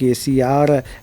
KCR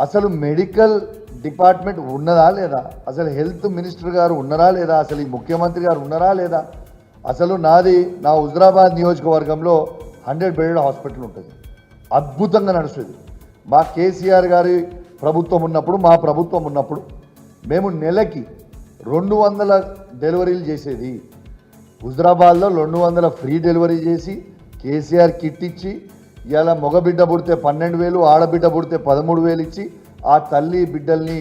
అసలు medical department ఉన్నదా లేదా, అసలు హెల్త్ మినిస్టర్ గారు ఉన్నారా లేదా, అసలు ఈ ముఖ్యమంత్రి గారు ఉన్నారా లేదా, అసలు నా హుజరాబాద్ నియోజకవర్గంలో 100 బెడెడ్ హాస్పిటల్ ఉంటుంది, అద్భుతంగా నడుస్తుంది. మా కేసీఆర్ గారి ప్రభుత్వం ఉన్నప్పుడు, మా ప్రభుత్వం ఉన్నప్పుడు మేము నెలకి 200 డెలివరీలు చేసేది. హుజరాబాద్లో 200 ఫ్రీ డెలివరీ చేసి కేసీఆర్ కిట్ ఇచ్చి, ఇలా మగబిడ్డ పుడితే 12,000, ఆడబిడ్డ పుడితే 13,000 ఇచ్చి ఆ తల్లి బిడ్డల్ని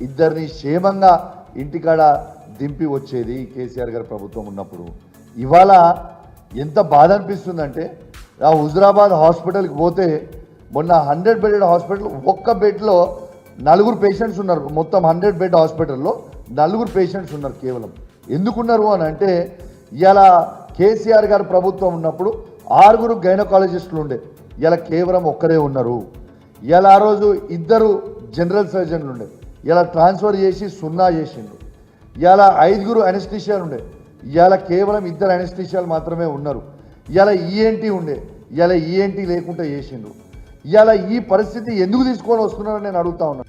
ఇద్దరిని క్షేమంగా ఇంటికాడ దింపి వచ్చేది కేసీఆర్ గారి ప్రభుత్వం ఉన్నప్పుడు. ఇవాళ ఎంత బాధ అనిపిస్తుందంటే, ఆ హుజరాబాద్ హాస్పిటల్కి పోతే మొన్న 100 బెడెడ్ హాస్పిటల్, ఒక్క బెడ్లో 4 పేషెంట్స్ ఉన్నారు. మొత్తం 100 బెడ్ హాస్పిటల్లో 4 పేషెంట్స్ ఉన్నారు కేవలం. ఎందుకున్నారు అని అంటే, ఇలా కేసీఆర్ గారి ప్రభుత్వం ఉన్నప్పుడు 6 గైనకాలజిస్టులు ఉండే, ఇలా కేవలం ఒక్కరే ఉన్నారు. ఇలా ఆ రోజు 2 జనరల్ సర్జన్లు ఉండే, ఇలా ట్రాన్స్ఫర్ చేసి 0 చేసిండు. ఇలా 5 అనెస్థీషియాలు ఉండే, ఇలా కేవలం 2 అనెస్థీషియాలు మాత్రమే ఉన్నారు. ఇలా ఈఎన్టీ ఉండే, ఇలా ఈఎన్టీ లేకుండా చేసిండు. ఇలా ఈ పరిస్థితి ఎందుకు తీసుకొని వస్తున్నారని నేను అడుగుతా ఉన్నాను.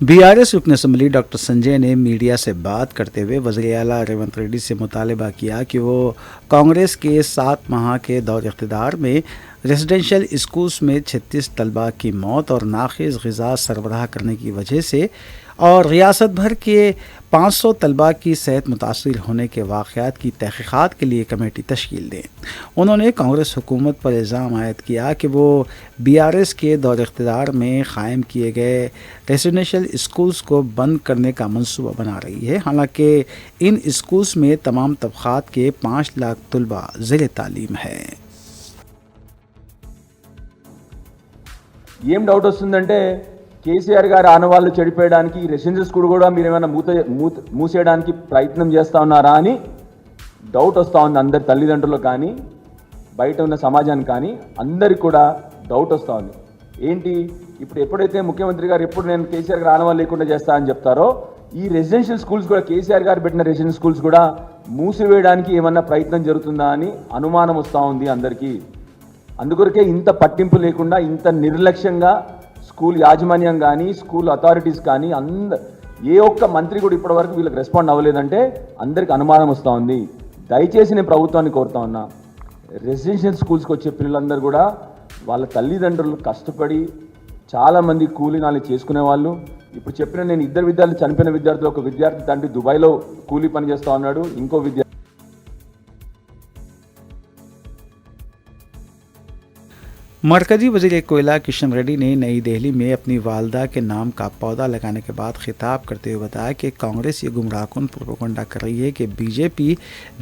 बीआरएस रुकन असम्बली डॉक्टर संजय ने मीडिया से बात करते हुए वज़ीर आला रेवंत रेड्डी से मुतालबा किया कि वो कांग्रेस के 7 माह के दौर इक़्तिदार में रेजिडेंशियल स्कूल्स में 36 तलबा की मौत और नाक़िस ग़िज़ा सरबराह करने की वजह से और रियासत भर के 500 तलबा की सेहत मुतासिर होने के वाक़यात की तहक़ीक़ात के लिए कमेटी तश्कील दें। उन्होंने कांग्रेस हुकूमत पर इल्ज़ाम आयद किया कि वो बीआरएस के दौर इक़्तिदार में क़ायम किए गए रेजिडेंशियल स्कूल्स को बंद करने का मंसूबा बना रही है। हालांकि इन स्कूल्स में तमाम तबक़ात के 5 लाख तलबा ज़ेर तालीम है। ఏం డౌట్ వస్తుందంటే కేసీఆర్ గారి ఆనవాళ్ళు చెడిపోయడానికి రెసిడెన్షియల్ స్కూల్ కూడా మీరు ఏమైనా మూసేయడానికి ప్రయత్నం చేస్తూ ఉన్నారా అని డౌట్ వస్తూ ఉంది అందరి తల్లిదండ్రులు కానీ బయట ఉన్న సమాజానికి కానీ అందరికి కూడా డౌట్ వస్తూ ఉంది. ఏంటి ఇప్పుడు ఎప్పుడైతే ముఖ్యమంత్రి గారు ఎప్పుడు నేను కేసీఆర్ గారు ఆనవాళ్ళు లేకుండా చేస్తా అని చెప్తారో ఈ రెసిడెన్షియల్ స్కూల్స్ కూడా కేసీఆర్ గారు పెట్టిన రెసిడెన్షియల్ స్కూల్స్ కూడా మూసివేయడానికి ఏమన్నా ప్రయత్నం జరుగుతుందా అని అనుమానం వస్తూ ఉంది అందరికీ. అందుకొరకే ఇంత పట్టింపు లేకుండా ఇంత నిర్లక్ష్యంగా స్కూల్ యాజమాన్యం కానీ స్కూల్ అథారిటీస్ కానీ ఏ ఒక్క మంత్రి కూడా ఇప్పటివరకు వీళ్ళకి రెస్పాండ్ అవ్వలేదంటే అందరికి అనుమానం వస్తూ ఉంది. దయచేసి నేను ప్రభుత్వాన్ని కోరుతా ఉన్నా, రెసిడెన్షియల్ స్కూల్స్కి వచ్చే పిల్లలందరూ కూడా వాళ్ళ తల్లిదండ్రులు కష్టపడి చాలామంది కూలీ నాలి చేసుకునే వాళ్ళు. ఇప్పుడు చెప్పిన నేను 2 విద్యార్థులు చనిపోయిన విద్యార్థులు, ఒక విద్యార్థి తండ్రి దుబాయ్లో కూలీ పని చేస్తూ ఉన్నాడు, ఇంకో విద్యార్థి मरकजी वज़ीर कोयला किशन रेड्डी ने नई दिल्ली में अपनी वालदा के नाम का पौधा लगाने के बाद खिताब करते हुए बताया कि कांग्रेस ये गुमराहकुन प्रोपेगेंडा कर रही है कि बीजेपी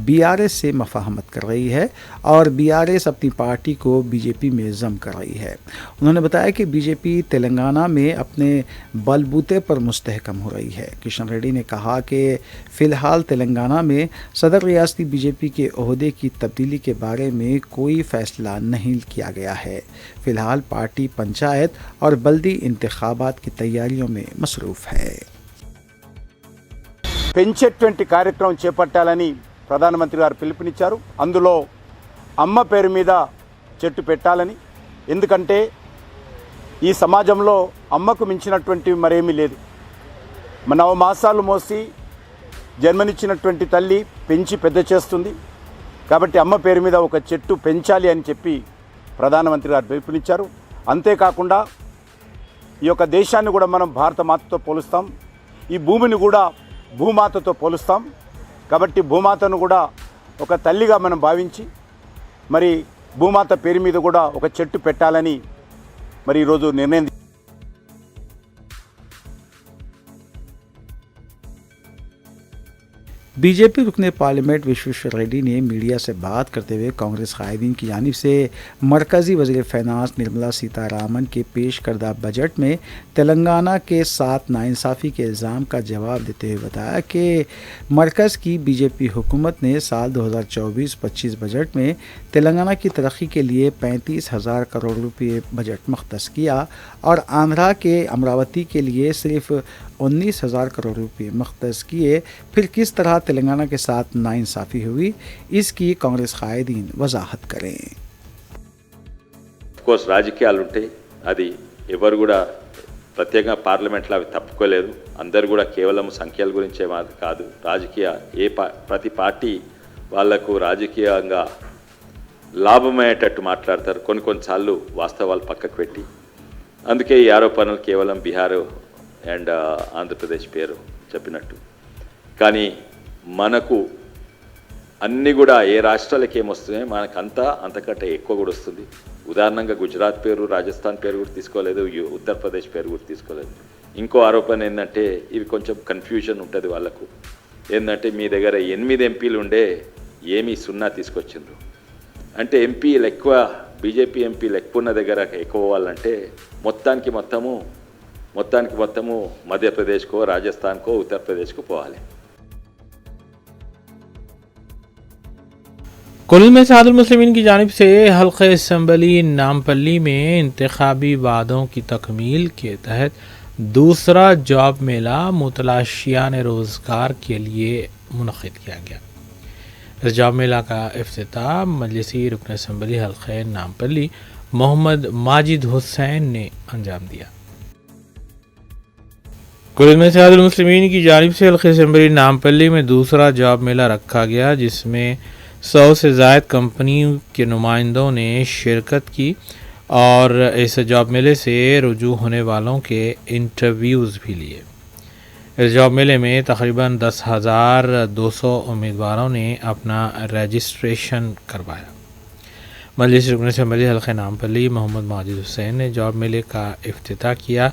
बीआरएस से मफाहमत कर रही है और बीआरएस अपनी पार्टी को बीजेपी में ज़म कर रही है। उन्होंने बताया कि बीजेपी तेलंगाना में अपने बलबूते पर मुस्तहकम हो रही है। किशन रेड्डी ने कहा कि फ़िलहाल तेलंगाना में सदर रियासती बीजेपी के ओहदे की तब्दीली के बारे में कोई फ़ैसला नहीं किया गया है। फिलहाल पार्टी पंचायत और बल्दी इंतखाबात की तैयारियों में मसरूफ़ है। పెంచేటువంటి కార్యక్రమం చేపట్టాలని ప్రధానమంత్రి గారు పిలుపునిచ్చారు. అందులో అమ్మ పేరు మీద చెట్టు పెట్టాలని, ఎందుకంటే ఈ సమాజంలో అమ్మకు మించినటువంటి మరేమీ లేదు. 9 మాసాలు మోసి జన్మనిచ్చినటువంటి తల్లి పెంచి పెద్ద చేస్తుంది. కాబట్టి అమ్మ పేరు మీద ఒక చెట్టు పెంచాలి అని చెప్పి ప్రధానమంత్రి గారు పిలుపునిచ్చారు. అంతేకాకుండా ఈ యొక్క దేశాన్ని కూడా మనం భారత మాతతో పోలుస్తాం, ఈ భూమిని కూడా భూమాతతో పోలుస్తాం. కాబట్టి భూమాతను కూడా ఒక తల్లిగా మనం భావించి మరి భూమాత పేరు మీద కూడా ఒక చెట్టు పెట్టాలని మరి ఈరోజు నిర్ణయం. बीजेपी रुकने पार्लियामेंट विश्वेश्वर रेड्डी ने मीडिया से बात करते हुए कांग्रेस कायदीन की जानिब से मरकज़ी वज़ीर फ़ाइनेंस निर्मला सीतारामन के पेश करदा बजट में तेलंगाना के साथ नाइंसाफ़ी के इल्ज़ाम का जवाब देते हुए बताया कि मरकज़ की बीजेपी हुकूमत ने साल 2024-25 बजट में तेलंगाना की तरक्की के लिए 35,000 करोड़ रुपये बजट मुख्तस किया और आंध्रा के अमरावती के लिए सिर्फ 19,000 करोड़ रुपये मुख्तस किए। फिर किस तरह तेलंगाना के साथ नाइंसाफ़ी हुई, इसकी कांग्रेस कायदीन वजाहत करें। కోర్స్ రాజకీయాలు ఉంటాయి, అది ఎవరు కూడా ప్రత్యేకంగా పార్లమెంట్లో అవి తప్పుకోలేదు. అందరు కూడా కేవలం సంఖ్యల గురించే కాదు, రాజకీయ ప్రతి పార్టీ వాళ్లకు రాజకీయంగా లాభమయ్యేటట్టు మాట్లాడతారు. కొన్నిసార్లు వాస్తవాలు పక్కకు పెట్టి, అందుకే ఈ ఆరోపణలు కేవలం బీహార్ అండ్ ఆంధ్రప్రదేశ్ పేరు చెప్పినట్టు. కానీ మనకు అన్నీ కూడా ఏ రాష్ట్రాలకి ఏమొస్తున్నాయో మనకంతా అంతకంటే ఎక్కువ కూడా వస్తుంది. ఉదాహరణంగా గుజరాత్ పేరు, రాజస్థాన్ పేరు కూడా తీసుకోలేదు, ఉత్తరప్రదేశ్ పేరు కూడా తీసుకోలేదు. ఇంకో ఆరోపణ ఏంటంటే ఇవి కొంచెం కన్ఫ్యూజన్ ఉంటుంది వాళ్ళకు. ఏంటంటే మీ దగ్గర 8 ఎంపీలు ఉండే ఏమీ 0 తీసుకొచ్చిండ్రు అంటే, ఎంపీలు ఎక్కువ బీజేపీ ఎంపీలు ఎక్కువ ఉన్న దగ్గర ఎక్కువ వాళ్ళంటే మొత్తానికి మొత్తము మధ్యప్రదేశ్కో, రాజస్థాన్కో, ఉత్తరప్రదేశ్కో పోవాలి. कुल में सादुल मुस्लिमीन की जानिब से हल्क़े असम्बली नामपल्ली में इंतखाबी वादों की तकमील के तहत दूसरा जॉब मेला मुतलाशियान रोज़गार के लिए मुनक़िद किया गया। इस जॉब मेला का इफ्तिताह मजलिसी रुकन असम्बली हल्क़े नामपल्ली मोहम्मद माजिद हुसैन ने अंजाम दिया। कुल्लू में इत्तेहादुल मुस्लिमीन की जानिब से हल्के असम्बली नामपल्ली में दूसरा जॉब मेला रखा गया, जिसमें 100 से ज़ायद कंपनी के नुमाइंदों ने शिरकत की और इस जॉब मेले से रुजू होने वालों के इंटरव्यूज़ भी लिए। इस जॉब मेले में तकरीबन 10,200 उम्मीदवारों ने अपना रजिस्ट्रेशन करवाया। मजलिस रुकन असम्बली हल्के नामपल्ली मोहम्मद माजिद हुसैन ने जॉब मेले का इफ्तिताह किया,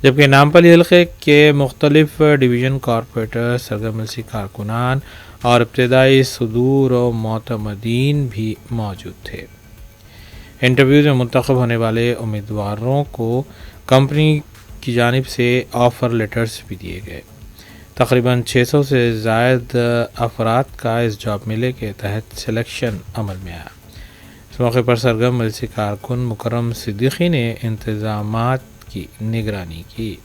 जबकि नामपल्ली हल्के के मुख्तलिफ डिवीज़न कॉरपोरेटर, सरगर्म मजलिसी कारकुनान और इब्तदाई सदूर व मोतमदीन भी मौजूद थे। इंटरव्यू में मुंतखब होने वाले उम्मीदवारों को कंपनी की जानिब से ऑफ़र लेटर्स भी दिए गए। तकरीबन 600 से ज़ायद अफराद का इस जॉब मेले के तहत सिलेक्शन अमल में आया। इस मौके पर सरगर्म मजलिसी कारकुन मुकर्रम सिद्दीकी ने इंतज़ामात की निगरानी की।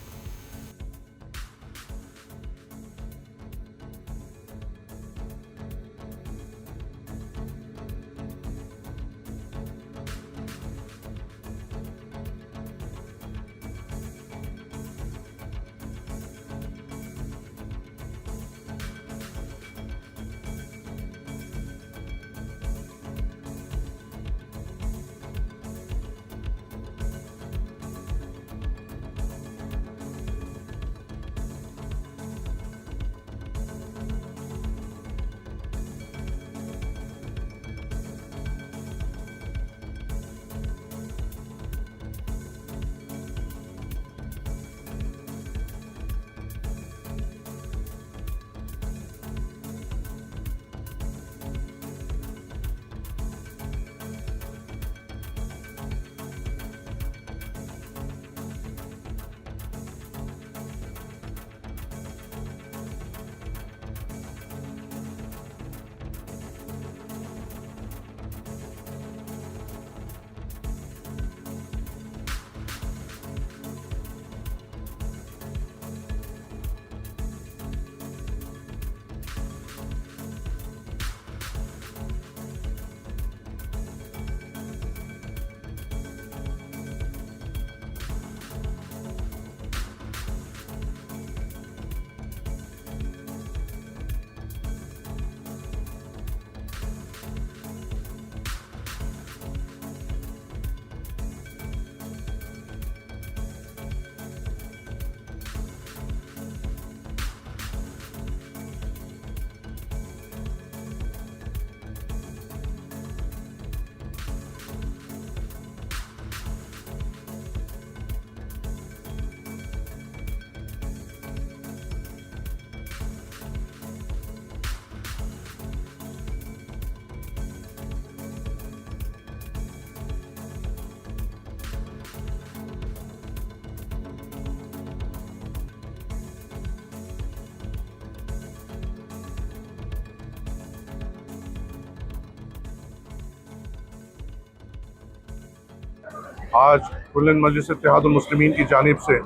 आज कुल्लन मजलिस इत्तेहादुल मुस्लिमीन की जानिब से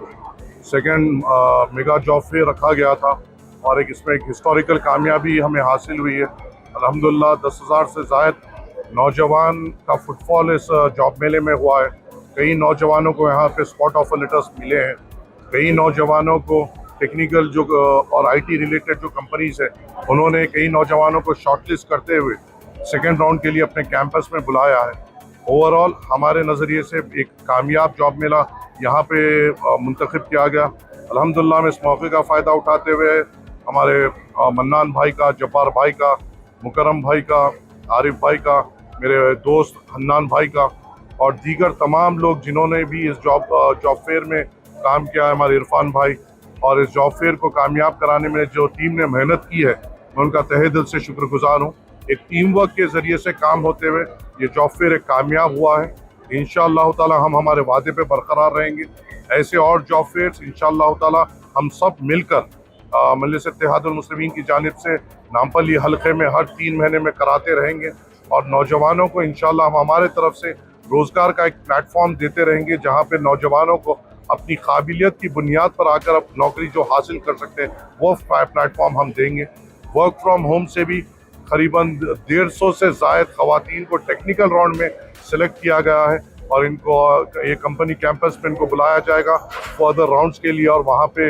सेकंड मेगा जॉब फेयर रखा गया था और इसमें एक हिस्टोरिकल कामयाबी हमें हासिल हुई है। अल्हम्दुलिल्लाह 10,000 से ज़ायद नौजवान का फुटफॉल इस जॉब मेले में हुआ है। कई नौजवानों को यहाँ पे स्पॉट ऑफर लेटर्स मिले हैं, कई नौजवानों को टेक्निकल जो और आईटी रिलेटेड जो कंपनीज है उन्होंने कई नौजवानों को शॉर्टलिस्ट करते हुए सेकेंड राउंड के लिए अपने कैंपस में बुलाया है। ओवरऑल हमारे नज़रिए से एक कामयाब जॉब मेला यहाँ पे मुंतखब किया गया। अल्हम्दुलिल्लाह में इस मौके का फ़ायदा उठाते हुए हमारे मन्नान भाई का, जब्बार भाई का, मुकरम भाई का, आरिफ भाई का, मेरे दोस्त हन्नान भाई का और दीगर तमाम लोग जिन्होंने भी इस जॉब फेयर में काम किया है, हमारे इरफान भाई, और इस जॉब फेयर को कामयाब कराने में जो टीम ने मेहनत की है मैं उनका तहे दिल से शुक्रगुजार हूँ। एक टीम वर्क के ज़रिए से काम होते हुए ये जॉब फेयर एक कामयाब हुआ है। इंशाअल्लाह ताला हम हमारे वादे पे बरकरार रहेंगे। ऐसे और जॉब फेयर्स इंशाअल्लाह ताला हम सब मिलकर मजलिस इत्तेहादुल मुस्लिमीन की जानिब से नामपल्ली हल्के में हर 3 महीने में कराते रहेंगे और नौजवानों को इंशाअल्लाह हम हमारे तरफ से रोज़गार का एक प्लेटफॉर्म देते रहेंगे जहाँ पे नौजवानों को अपनी काबिलियत की बुनियाद पर आकर अब नौकरी जो हासिल कर सकते हैं वो प्लेटफॉर्म हम देंगे। वर्क फ्रॉम होम से भी करीबन 150 से ज़ायद ख़वातीन को टेक्निकल राउंड में सिलेक्ट किया गया है और इनको ये कंपनी कैंपस में इनको बुलाया जाएगा फर्दर राउंड्स के लिए और वहाँ पे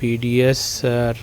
PDS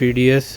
PDS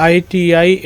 ITI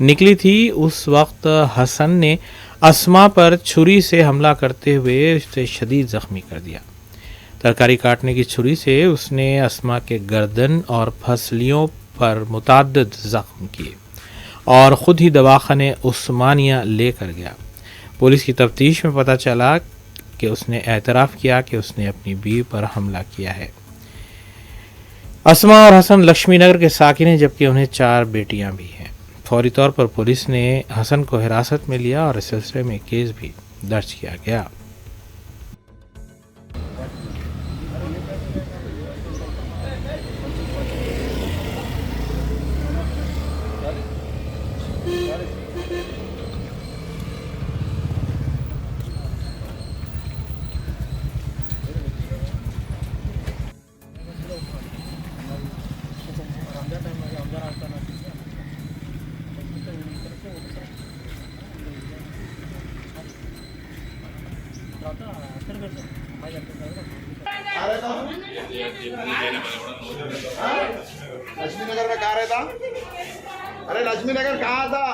निकली थी, उस वक्त हसन ने अस्मा पर छुरी से हमला करते हुए उसे शदीद जख्मी कर दिया। तरकारी काटने की छुरी से उसने अस्मा के गर्दन और फसलियों पर मुतअद्दिद जख्म किए और ख़ुद ही दवाखाने उस्मानिया लेकर गया। पुलिस की तफ्तीश में पता चला कि उसने एतराफ़ किया कि उसने अपनी बीवी पर हमला किया है। अस्मा और हसन लक्ष्मी नगर के साकिन हैं, जबकि उन्हें 4 बेटियां भी हैं। फौरी तौर पर पुलिस ने हसन को हिरासत में लिया और इस सिलसिले में केस भी दर्ज किया गया। लक्ष्मी नगर में कहाँ रहता? अरे लक्ष्मी नगर कहाँ था?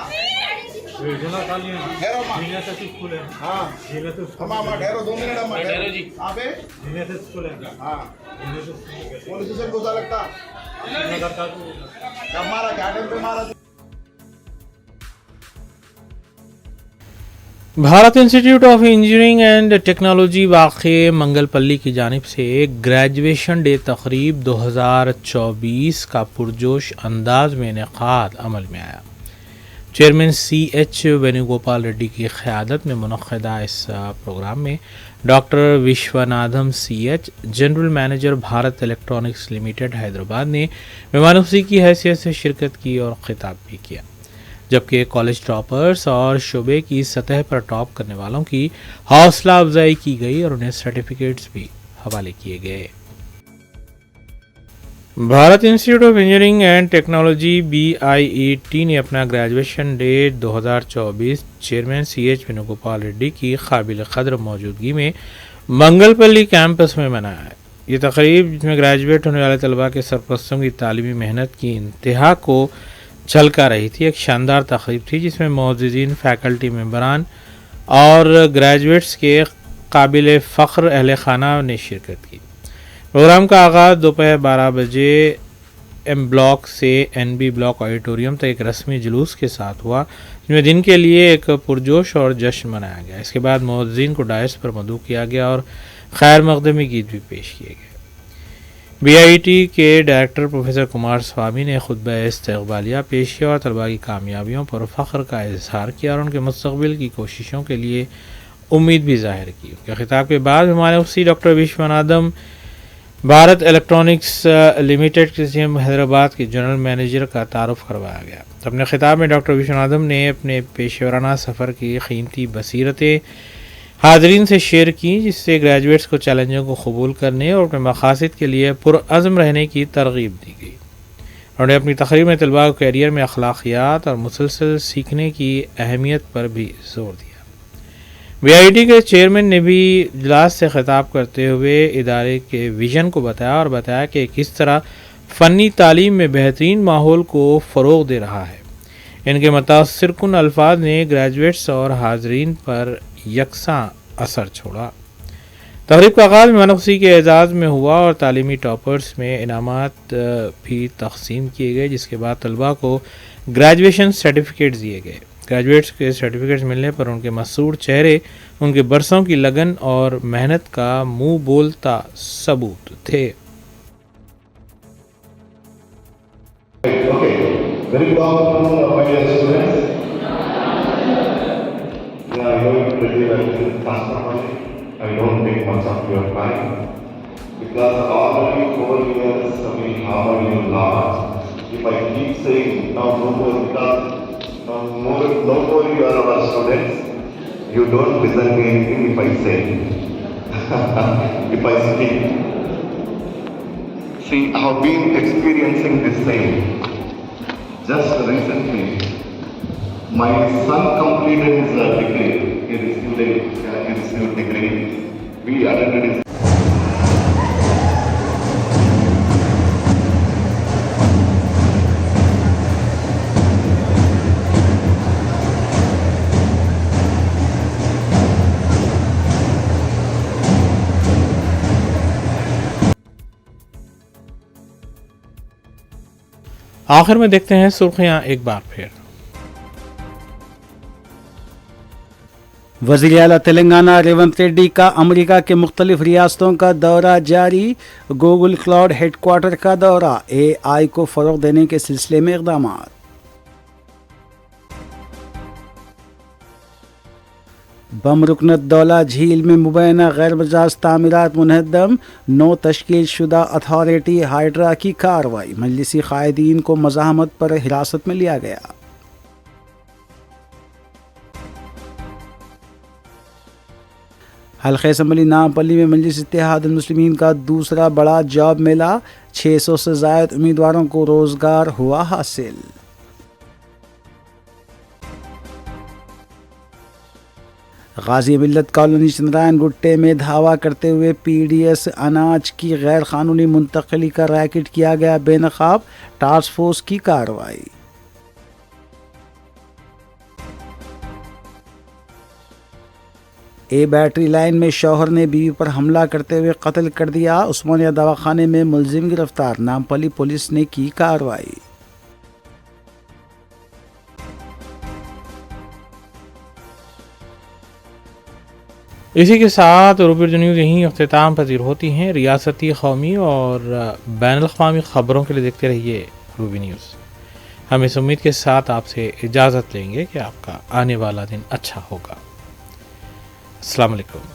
ठहरो हाँ अम्मा ठहरो 2 मिनट अम्मा ठहरो जी। कहाँ पे? हाँ पुलिस स्टेशन को लगता कब मारा, क्या टाइम पे मारा? Bharat institute of engineering and technology वाक़े मंगलपल्ली की जानिब से ग्रेजुएशन डे तकरीब 2024 का पुरजोश अंदाज में इनेकाद अमल में आया। चेयरमैन CH वेणुगोपाल रेड्डी की क़यादत में मुनक़्क़दा इस प्रोग्राम में doctor Vishwanatham CH, general manager Bharat electronics limited Hyderabad ने मेहमान-ए-ख़ुशी की हैसियत से शिरकत की और ख़िताब भी किया, जबकि कॉलेज टॉपर्स और शोबे की सतह पर टॉप करने वालों की हौसला अफजाई की गई और उन्हें सर्टिफिकेट्स भी हवाले किए गए। Bharat institute of engineering and technology BIET ने अपना graduation day 2024 chairman CH Venugopal Reddy की काबिल कदर मौजूदगी में मंगलपल्ली कैंपस में मनाया है। ये तकरीब, जिसमें ग्रेजुएट होने वाले तलबा के सरपरस्तों की तालीमी मेहनत की इंतहा को झलका रही थी, एक शानदार तकरीब थी जिसमें मौजूदीन फैकल्टी मेंबरान और ग्रेजुएट्स के काबिल फ़ख्र अहले खाना ने शिरकत की। प्रोग्राम का आगाज़ दोपहर 12 बजे M ब्लॉक से NB ब्लॉक ऑडिटोरियम तक एक रस्मी जुलूस के साथ हुआ, जिसमें दिन के लिए एक पुरजोश और जश्न मनाया गया। इसके बाद मौजूदीन को डायस पर मदऊ किया गया और खैर मक़दमी गीत भी पेश किए गए। BIET के डायरेक्टर प्रोफेसर कुमार स्वामी ने खुतबा इस्तक़बालिया पेश किया और तलबा की कामयाबियों पर फ़ख्र का इजहार किया और उनके मुस्तक़बिल की कोशिशों के लिए उम्मीद भी ज़ाहिर की। उनके खिताब के बाद मेहमान-ए-ख़ुशी doctor Vishwanatham Bharat electronics limited के हैदराबाद के जनरल मैनेजर का तारुफ करवाया गया। अपने खिताब में डॉक्टर विश्वनाथम ने अपने पेशेवराना सफ़र की कीमती बसीरतें हाज़रीन से शेयर की, जिससे ग्रेजुएट्स को चैलेंजों को कबूल करने और अपने मक़ासिद के लिए पुरअज़्म रहने की तरग़ीब दी गई। उन्होंने अपनी तक़रीर में तलबा को कैरियर में अखलाक़ियात और मुसलसल सीखने की अहमियत पर भी ज़ोर दिया। BIET के चेयरमैन ने भी इजलास से ख़िताब करते हुए इदारे के विज़न को बताया कि किस तरह फ़नी तालीम में बेहतरीन माहौल को फ़रोग़ दे रहा है। इनके मुतासिर कुन अल्फाज ने ग्रेजुएट्स और हाज़रीन पर यकसां असर छोड़ा। तक़रीब का आगाज़ मेहमान-ए-ख़ुशी के एजाज़ में हुआ और तालीमी टॉपर्स में इनामात भी तक़सीम किए गए, जिसके बाद तलबा को ग्रेजुएशन सर्टिफिकेट्स दिए गए। ग्रेजुएट्स के सर्टिफिकेट्स मिलने पर उनके मसरूर चेहरे उनके बरसों की लगन और मेहनत का मुंह बोलता सबूत थे। Very good afternoon, my dear students. Yeah, I know it pretty well in personally. I don't take much of your time because already 4 years we hammer you lot. If I keep saying now no more because no more you are our students, you don't listen to anything if I say. If I speak. See, I have been experiencing this same. Just recently, my son completed his degree. He received degree. We attended his आखिर में देखते हैं सुर्खियां एक बार फिर। वज़ीर आला तेलंगाना रेवंत रेड्डी का अमेरिका के मुख्तलिफ रियासतों का दौरा जारी। गूगल क्लाउड हेडक्वार्टर का दौरा, AI को फ़रोग़ देने के सिलसिले में इक़दाम। बम रुकनत दौला झील में मुबैना गैर मजाज तामीरात मुनहद्दम, 9 तश्कील शुदा अथॉरिटी हाइड्रा की कार्रवाई। मजलिसी कायदीन को मज़ाहमत पर हिरासत में लिया गया। हल्क़े असम्बली नामपल्ली में मजलिस इत्तेहाद मुस्लिमीन का दूसरा बड़ा जॉब मेला, 600 से ज़ायद उम्मीदवारों को रोज़गार हुआ हासिल। गाजी मिल्लत कॉलोनी चंद्रायन गुट्टे में धावा करते हुए PDS अनाज की गैर कानूनी मुंतकली का रैकेट किया गया बेनकाब, टास्क फोर्स की कार्रवाई। बैटरी लाइन में शौहर ने बीवी पर हमला करते हुए कत्ल कर दिया, उस्मानिया दवाखाने में मुलजिम गिरफ्तार, नामपल्ली पुलिस ने की कार्रवाई। इसी के साथ रूबी न्यूज़ यहीं अख्तिताम पजीर होती हैं। रियासती, कौमी और बैनुल-अक़वामी ख़बरों के लिए देखते रहिए रूबी न्यूज़। हम इस उम्मीद के साथ आपसे इजाज़त लेंगे कि आपका आने वाला दिन अच्छा होगा। अस्सलाम वालेकुम।